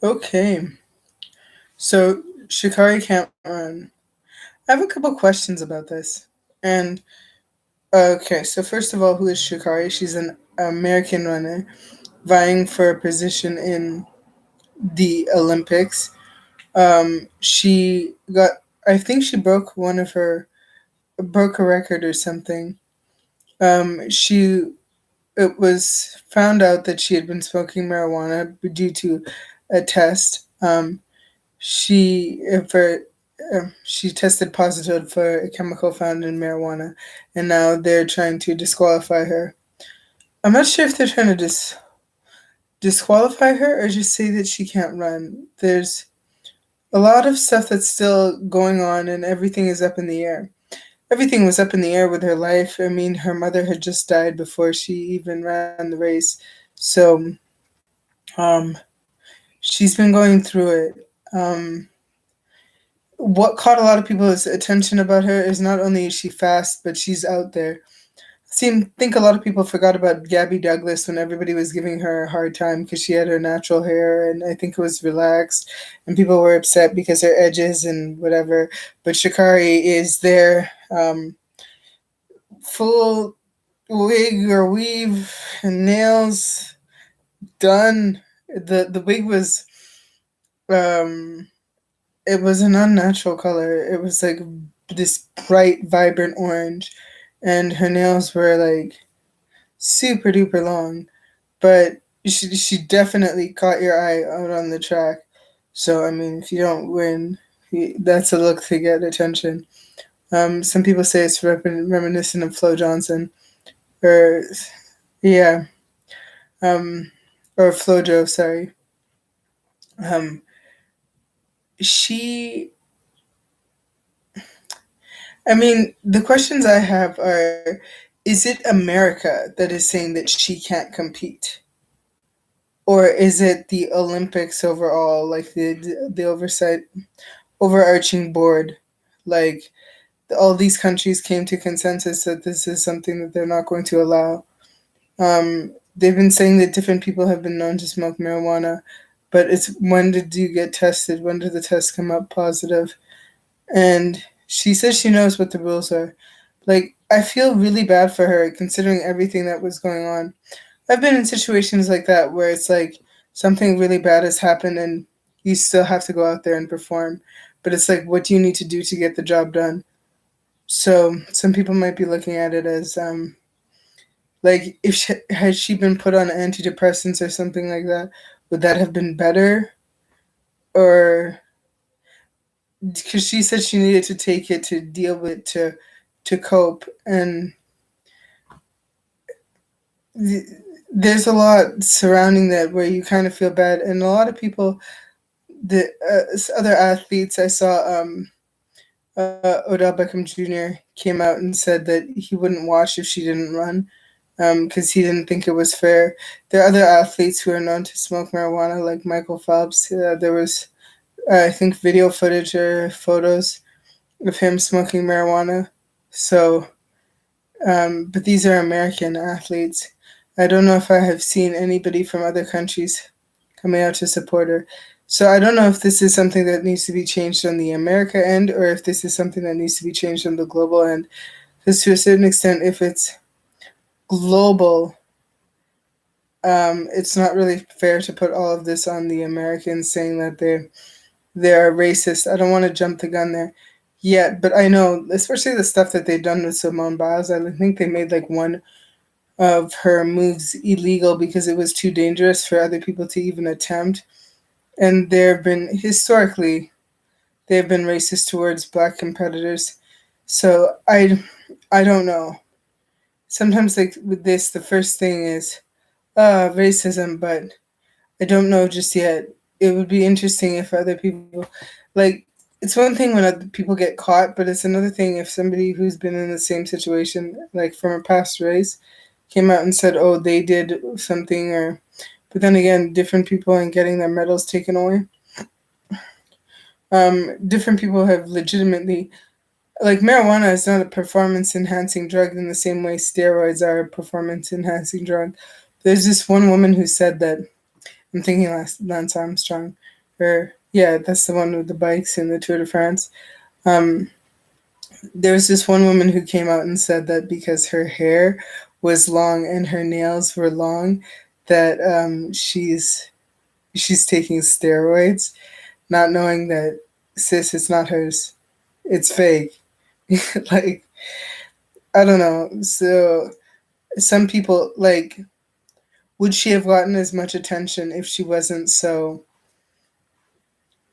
Okay, so Sha'Carri Can't Run. I have a couple questions about this. And okay, so first of all, who is Sha'Carri? She's an American runner vying for a position in the Olympics. She got, I think she broke a record or something. She It was found out that she had been smoking marijuana due to a test. She for she tested positive for a chemical found in marijuana, and now they're trying to disqualify her. I'm not sure if they're trying to disqualify her or just say that she can't run. There's a lot of stuff that's still going on, and everything is up in the air. Everything was up in the air with her life. I mean, her mother had just died before she even ran the race, so um, she's been going through it. What caught a lot of people's attention about her is not only is she fast, but she's out there. Think a lot of people forgot about Gabby Douglas when everybody was giving her a hard time because she had her natural hair and I think it was relaxed, and people were upset because her edges and whatever. But Sha'Carri is there, full wig or weave and nails done. The wig was um it was an unnatural color. It was like this bright, vibrant orange, and her nails were like super duper long. But she definitely caught your eye out on the track. So I mean, if you don't win, that's a look to get attention. Some people say it's reminiscent of Flo Johnson, or yeah, um, or Flojo. Sorry. Um, she I mean, the questions I have are, is it America that is saying that she can't compete? Or is it the Olympics overall, like the overarching board? Like, all these countries came to consensus that this is something that they're not going to allow. They've been saying that different people have been known to smoke marijuana, but it's when did you get tested? When did the test come up positive? And she says she knows what the rules are. Like, I feel really bad for her considering everything that was going on. I've been in situations like that where it's like something really bad has happened and you still have to go out there and perform. But it's like, what do you need to do to get the job done? So some people might be looking at it as like, if she, had she been put on antidepressants or something like that, would that have been better? Or because she said she needed to take it to deal with to cope, and there's a lot surrounding that where you kind of feel bad, and a lot of people, the other athletes I saw, Odell Beckham Jr. came out and said that he wouldn't watch if she didn't run because he didn't think it was fair. There are other athletes who are known to smoke marijuana, like Michael Phelps. There was, I think, video footage or photos of him smoking marijuana. So, but these are American athletes. I don't know if I have seen anybody from other countries coming out to support her. So I don't know if this is something that needs to be changed on the America end or if this is something that needs to be changed on the global end. Because to a certain extent, if it's global, it's not really fair to put all of this on the Americans, saying that they're racist. I don't want to jump the gun there yet, but I know, especially the stuff that they've done with Simone Biles. I think they made like one of her moves illegal because it was too dangerous for other people to even attempt. And there have been historically they have been racist towards black competitors. So I don't know. Sometimes like with this, the first thing is racism, but I don't know just yet. It would be interesting if other people, like, it's one thing when other people get caught, but it's another thing if somebody who's been in the same situation, like from a past race, came out and said, "Oh, they did something," or. But then again, different people and getting their medals taken away. Different people have legitimately, like, marijuana is not a performance enhancing drug in the same way steroids are a performance enhancing drug. There's this one woman who said that I'm thinking Lance Armstrong, or yeah, that's the one with the bikes in the Tour de France. Um, there was this one woman who came out and said that because her hair was long and her nails were long, that she's taking steroids, not knowing that, sis, it's not hers, it's fake. Like, I don't know. So some people, like, would she have gotten as much attention if she wasn't so,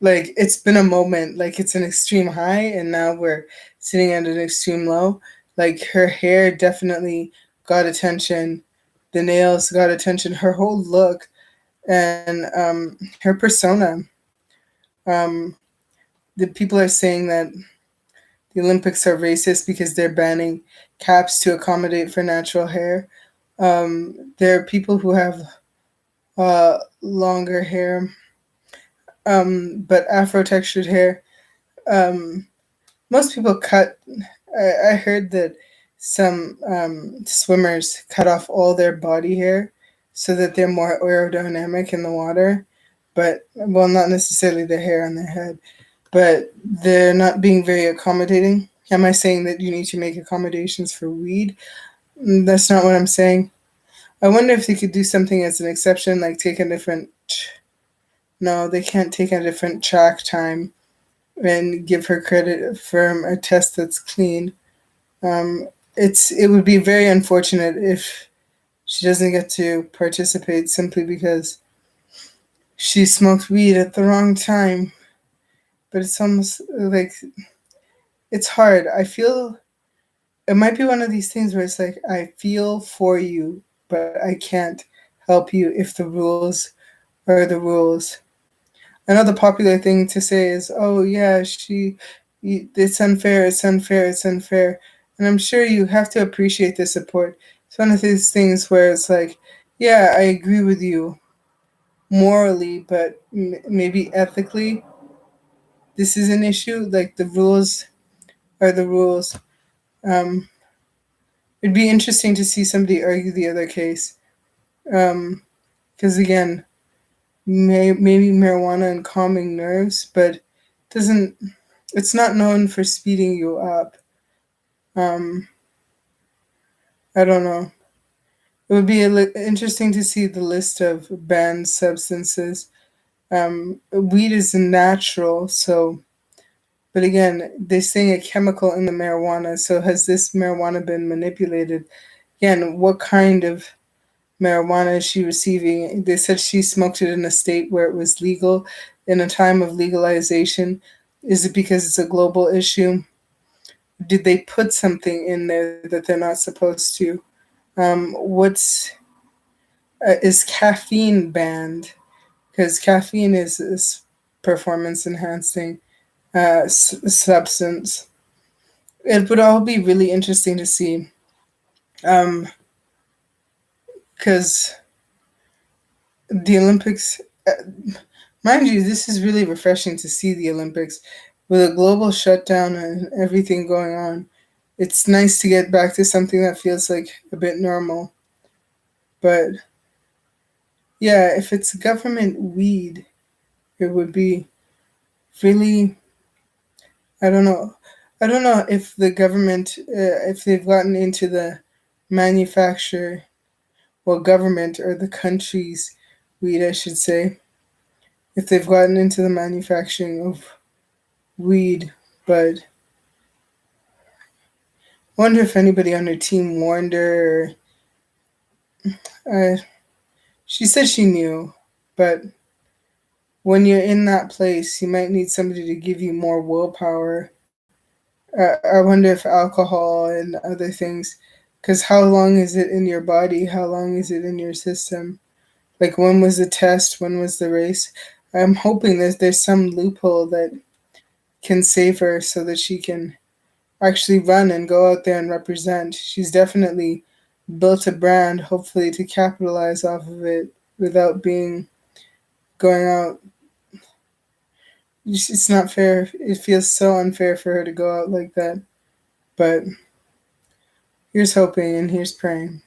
like, it's been a moment, like it's an extreme high and now we're sitting at an extreme low. Like her hair definitely got attention, the nails got attention, her whole look, and her persona. um the people are saying that the Olympics are racist because they're banning caps to accommodate for natural hair. There are people who have longer hair, but afro textured hair. um Most people cut. I heard that some swimmers cut off all their body hair so that they're more aerodynamic in the water. But, well, not necessarily the hair on their head, but they're not being very accommodating. Am I saying that you need to make accommodations for weed? That's not what I'm saying. I wonder if they could do something as an exception, like take a different. No, they can't take a different track time and give her credit for a test that's clean. It would be very unfortunate if she doesn't get to participate simply because she smoked weed at the wrong time. But it's almost like it's hard. I feel it might be one of these things where it's like I feel for you, but I can't help you if the rules are the rules. Another popular thing to say is, "Oh yeah, it's unfair, it's unfair, it's unfair," and I'm sure you have to appreciate the support. It's one of these things where it's like, "Yeah, I agree with you morally, but maybe ethically, this is an issue. Like the rules are the rules." Um, it'd be interesting to see somebody argue the other case, because again, maybe marijuana and calming nerves, but doesn't it's not known for speeding you up. Um, I don't know. It would be interesting to see the list of banned substances. Weed is natural, so, but again, they're saying a chemical in the marijuana. So has this marijuana been manipulated? Again, what kind of marijuana is she receiving? They said she smoked it in a state where it was legal in a time of legalization. Is it because it's a global issue? Did they put something in there that they're not supposed to? What's Is caffeine banned? Because caffeine is performance enhancing substance. It would all be really interesting to see. Um, because the Olympics, mind you, this is really refreshing to see the Olympics with a global shutdown and everything going on. It's nice to get back to something that feels like a bit normal. But yeah, if it's government weed, it would be really, I don't know. I don't know if the government, if they've gotten into the manufacture, well, government or the country's weed, I should say, if they've gotten into the manufacturing of weed. But I wonder if anybody on her team warned her. Uh, she said she knew, but when you're in that place, you might need somebody to give you more willpower. I wonder if alcohol and other things, because how long is it in your body? How long is it in your system? Like, when was the test? When was the race? I'm hoping that there's some loophole that can save her so that she can actually run and go out there and represent. She's definitely built a brand, hopefully, to capitalize off of it without being going out. It's not fair. It feels so unfair for her to go out like that. But here's hoping and here's praying.